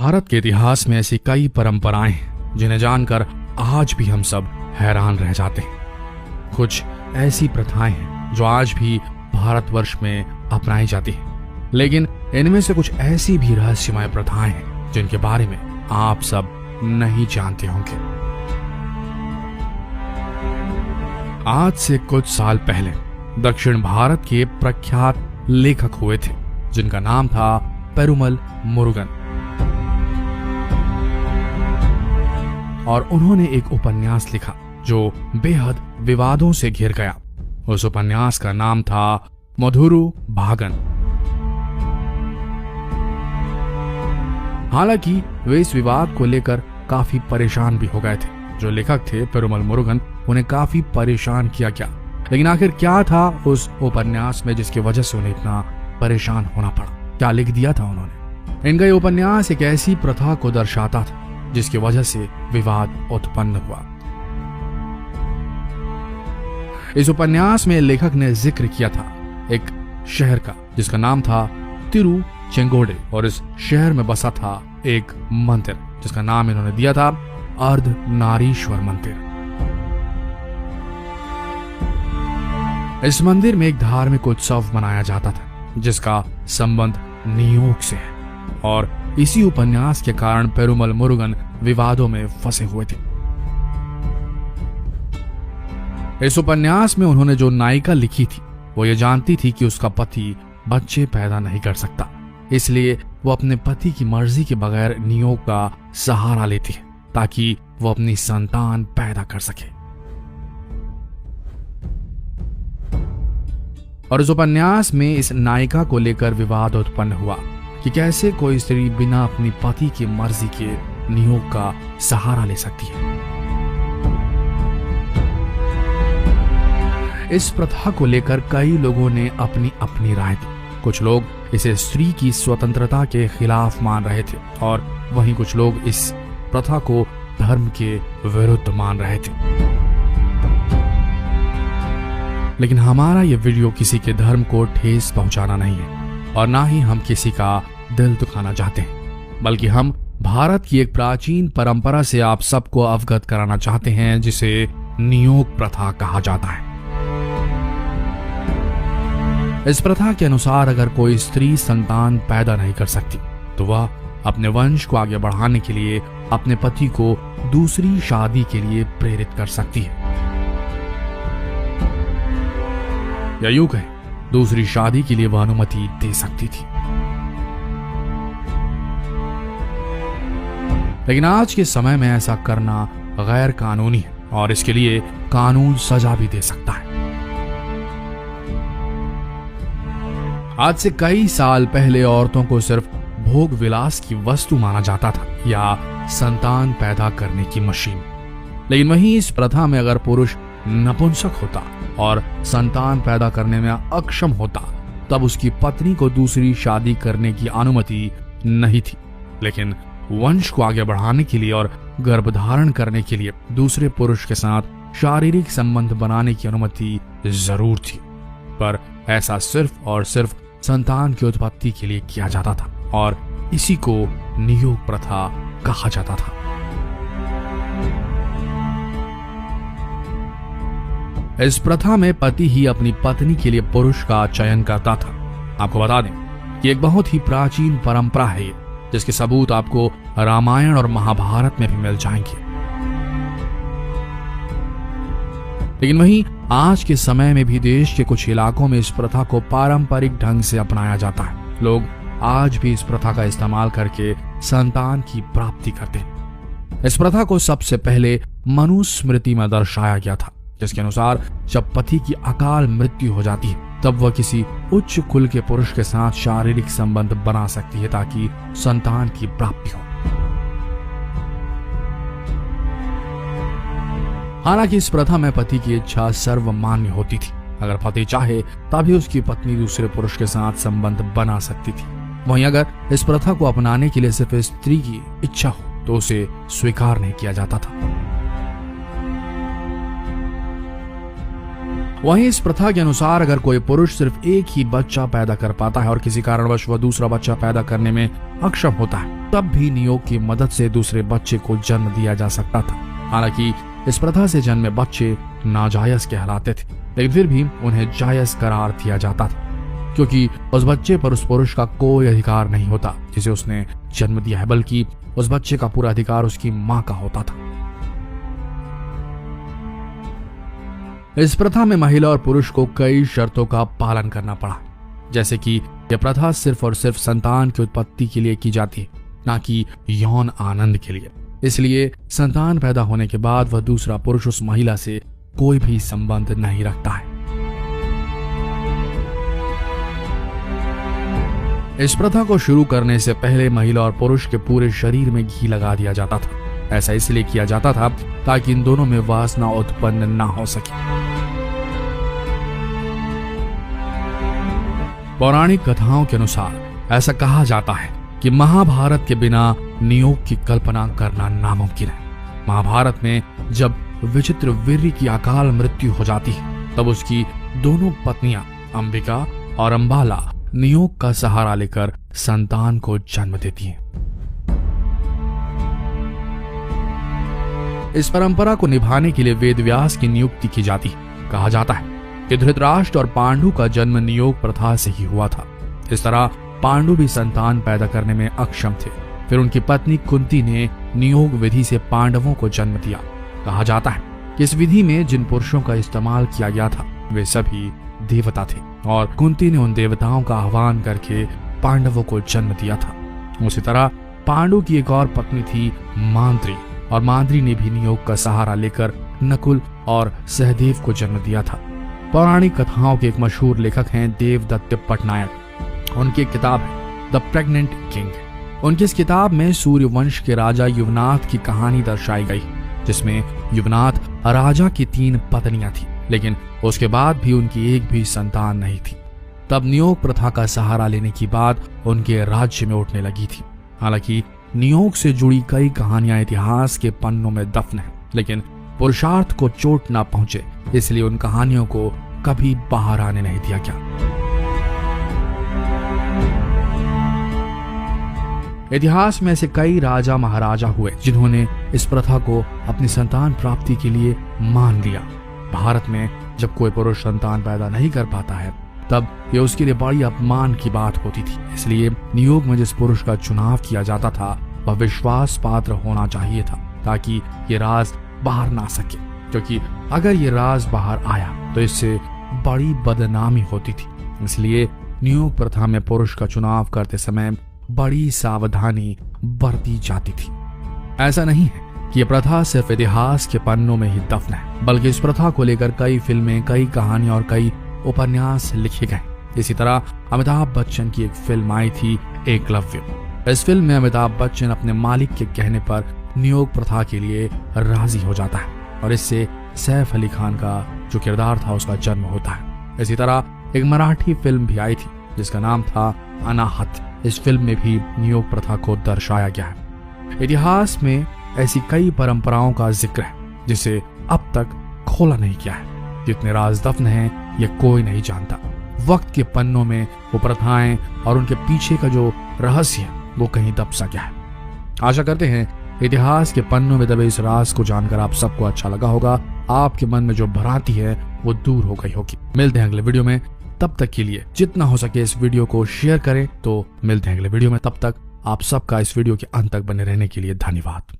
भारत के इतिहास में ऐसी कई परंपराएं हैं जिन्हें जानकर आज भी हम सब हैरान रह जाते हैं। कुछ ऐसी प्रथाएं हैं जो आज भी भारतवर्ष में अपनाई जाती हैं, लेकिन इनमें से कुछ ऐसी भी रहस्यमय प्रथाएं हैं जिनके बारे में आप सब नहीं जानते होंगे। आज से कुछ साल पहले दक्षिण भारत के प्रख्यात लेखक हुए थे जिनका नाम था पेरुमल मुरुगन, और उन्होंने एक उपन्यास लिखा जो बेहद विवादों से घिर गया। उस उपन्यास का नाम था मधुरू भागन। हालांकि वे इस विवाद को लेकर काफी परेशान भी हो गए थे। जो लेखक थे पेरुमल मुरुगन, उन्हें काफी परेशान किया गया। लेकिन आखिर क्या था उस उपन्यास में जिसकी वजह से उन्हें इतना परेशान होना पड़ा? क्या लिख दिया था उन्होंने? इनका ये उपन्यास एक ऐसी प्रथा को दर्शाता था जिसकी वजह से विवाद उत्पन्न हुआ। इस उपन्यास में लेखक ने जिक्र किया था एक शहर का जिसका नाम था तिरुचेंगोडे, और इस शहर में बसा था एक मंदिर जिसका नाम इन्होंने दिया था अर्धनारीश्वर मंदिर। इस मंदिर में एक धार्मिक उत्सव मनाया जाता था जिसका संबंध नियोग से है, और इसी उपन्यास के कारण पेरुमल मुरुगन विवादों में फंसे हुए थे। इस उपन्यास में उन्होंने जो नायिका लिखी थी वो ये जानती थी कि उसका पति बच्चे पैदा नहीं कर सकता, इसलिए वो अपने पति की मर्जी के बगैर नियोग का सहारा लेती है ताकि वो अपनी संतान पैदा कर सके। और इस उपन्यास में इस नायिका को लेकर विवाद उत्पन्न हुआ कि कैसे कोई स्त्री बिना अपनी पति की मर्जी के नियोग का सहारा ले सकती है। इस प्रथा को लेकर कई लोगों ने अपनी अपनी राय दी। कुछ लोग इसे स्त्री की स्वतंत्रता के खिलाफ मान रहे थे, और वहीं कुछ लोग इस प्रथा को धर्म के विरुद्ध मान रहे थे। लेकिन हमारा यह वीडियो किसी के धर्म को ठेस पहुंचाना नहीं है, और ना ही हम किसी का दिल दुखाना चाहते हैं, बल्कि हम भारत की एक प्राचीन परंपरा से आप सबको अवगत कराना चाहते हैं जिसे नियोग प्रथा कहा जाता है। इस प्रथा के अनुसार अगर कोई स्त्री संतान पैदा नहीं कर सकती तो वह अपने वंश को आगे बढ़ाने के लिए अपने पति को दूसरी शादी के लिए प्रेरित कर सकती है, या यूं कहें दूसरी शादी के लिए वह अनुमति दे सकती थी। लेकिन आज के समय में ऐसा करना गैर कानूनी है, और इसके लिए कानून सजा भी दे सकता है। आज से कई साल पहले औरतों को सिर्फ भोग विलास की वस्तु माना जाता था, या संतान पैदा करने की मशीन। लेकिन वहीं इस प्रथा में अगर पुरुष नपुंसक होता और संतान पैदा करने में अक्षम होता तब उसकी पत्नी को दूसरी शादी करने की अनुमति नहीं थी। लेकिन वंश को आगे बढ़ाने के लिए और गर्भधारण करने के लिए दूसरे पुरुष के साथ शारीरिक संबंध बनाने की अनुमति जरूर थी, पर ऐसा सिर्फ और सिर्फ संतान की उत्पत्ति के लिए किया जाता था, और इसी को नियोग प्रथा कहा जाता था। इस प्रथा में पति ही अपनी पत्नी के लिए पुरुष का चयन करता था। आपको बता दें कि एक बहुत ही प्राचीन परंपरा है जिसके सबूत आपको रामायण और महाभारत में भी मिल जाएंगे। लेकिन वहीं आज के समय में भी देश के कुछ इलाकों में इस प्रथा को पारंपरिक ढंग से अपनाया जाता है। लोग आज भी इस प्रथा का इस्तेमाल करके संतान की प्राप्ति करते हैं। इस प्रथा को सबसे पहले मनुस्मृति में दर्शाया गया था, जिसके अनुसार जब पति की अकाल मृत्यु हो जाती है तब वह किसी उच्च कुल के पुरुष के साथ शारीरिक संबंध बना सकती है ताकि संतान की प्राप्ति हो। हालांकि इस प्रथा में पति की इच्छा सर्वमान्य होती थी। अगर पति चाहे तभी उसकी पत्नी दूसरे पुरुष के साथ संबंध बना सकती थी। वहीं अगर इस प्रथा को अपनाने के लिए सिर्फ स्त्री की इच्छा हो तो उसे स्वीकार नहीं किया जाता था। वहीं इस प्रथा के अनुसार अगर कोई पुरुष सिर्फ एक ही बच्चा पैदा कर पाता है और किसी कारणवश वह दूसरा बच्चा पैदा करने में अक्षम होता है तब भी नियोग की मदद से दूसरे बच्चे को जन्म दिया जा सकता था। हालांकि इस प्रथा से जन्मे बच्चे नाजायज कहलाते थे, लेकिन फिर भी उन्हें जायज करार दिया जाता था, क्योंकि उस बच्चे पर उस पुरुष का कोई अधिकार नहीं होता जिसे उसने जन्म दिया है, बल्कि उस बच्चे का पूरा अधिकार उसकी मां का होता था। इस प्रथा में महिला और पुरुष को कई शर्तों का पालन करना पड़ा, जैसे कि यह प्रथा सिर्फ और सिर्फ संतान की उत्पत्ति के लिए की जाती है, ना कि यौन आनंद के लिए। इसलिए संतान पैदा होने के बाद वह दूसरा पुरुष उस महिला से कोई भी संबंध नहीं रखता है। इस प्रथा को शुरू करने से पहले महिला और पुरुष के पूरे शरीर में घी लगा दिया जाता था। ऐसा इसलिए किया जाता था ताकि इन दोनों में वासना उत्पन्न ना हो सके। पौराणिक कथाओं के अनुसार ऐसा कहा जाता है कि महाभारत के बिना नियोग की कल्पना करना नामुमकिन है। महाभारत में जब विचित्र वीर्य की अकाल मृत्यु हो जाती है, तब उसकी दोनों पत्नियां अंबिका और अंबाला नियोग का सहारा लेकर संतान को जन्म देती हैं। इस परंपरा को निभाने के लिए वेदव्यास की नियुक्ति की जाती है। कहा जाता है कि धृतराष्ट्र और पांडु का जन्म नियोग प्रथा से ही हुआ था। इस तरह पांडु भी संतान पैदा करने में अक्षम थे। फिर उनकी पत्नी कुंती ने नियोग विधि से पांडवों को जन्म दिया। कहा जाता है कि इस विधि में जिन पुरुषों का इस्तेमाल किया गया था वे सभी देवता थे, और कुंती ने उन देवताओं का आह्वान करके पांडवों को जन्म दिया था। उसी तरह पांडु की एक और पत्नी थी मांद्री, और मांद्री ने भी नियोग का सहारा लेकर नकुल और सहदेव को जन्म दिया था। पौराणिक कथाओं के एक मशहूर लेखक हैं देवदत्त पटनायक। उनकी एक किताब है द प्रेग्नेंट किंग। उनकी इस किताब में सूर्य वंश के राजा युवनाथ की कहानी दर्शाई गई, जिसमें युवनाथ राजा की 3 पत्नियां थी, लेकिन उसके बाद भी उनकी एक भी संतान नहीं थी। तब नियोग प्रथा का सहारा लेने की बात उनके राज्य में उठने लगी थी। हालांकि नियोग से जुड़ी कई कहानियां इतिहास के पन्नों में दफन है, लेकिन पुरुषार्थ को चोट ना पहुंचे इसलिए उन कहानियों को कभी बाहर आने नहीं दिया गया। इतिहास में ऐसे कई राजा महाराजा हुए जिन्होंने इस प्रथा को अपनी संतान प्राप्ति के लिए मान लिया। भारत में जब कोई पुरुष संतान पैदा नहीं कर पाता है, तब ये उसके लिए बड़ी अपमान की बात होती थी। इसलिए नियोग में जिस पुरुष का चुनाव किया जाता था वह विश्वास पात्र होना चाहिए था, ताकि ये राज बाहर ना सके, क्योंकि अगर ये राज बाहर आया तो इससे बड़ी बदनामी होती थी। इसलिए नियोग प्रथा में पुरुष का चुनाव करते समय बड़ी सावधानी बरती जाती थी। ऐसा नहीं है कि यह प्रथा सिर्फ इतिहास के पन्नों में ही दफन है, बल्कि इस प्रथा को लेकर कई फिल्में, कई कहानियां और कई उपन्यास लिखे गए। इसी तरह अमिताभ बच्चन की एक फिल्म आई थी एकलव्य। इस फिल्म में अमिताभ बच्चन अपने मालिक के कहने पर नियोग प्रथा के लिए राजी हो जाता है, और इससे सैफ अली खान का जो किरदार था उसका जन्म होता है। इसी तरह एक मराठी फिल्म भी आई थी जिसका नाम था अनाहत। इस फिल्म में भी नियोग प्रथा को दर्शाया गया है। इतिहास में ऐसी कई परंपराओं का जिक्र है जिसे अब तक खोला नहीं गया है। जितने राज दफन हैं ये कोई नहीं जानता। वक्त के पन्नों में वो प्रथाएं और उनके पीछे का जो रहस्य है वो कहीं दब सा गया है। आशा करते हैं इतिहास के पन्नों में दबे इस राज को जानकर आप सबको अच्छा लगा होगा। आपके मन में जो भ्रांति है वो दूर हो गई होगी। मिलते हैं अगले वीडियो में। तब तक के लिए जितना हो सके इस वीडियो को शेयर करें। तो मिलते हैं अगले वीडियो में। तब तक आप सबका इस वीडियो के अंत तक बने रहने के लिए धन्यवाद।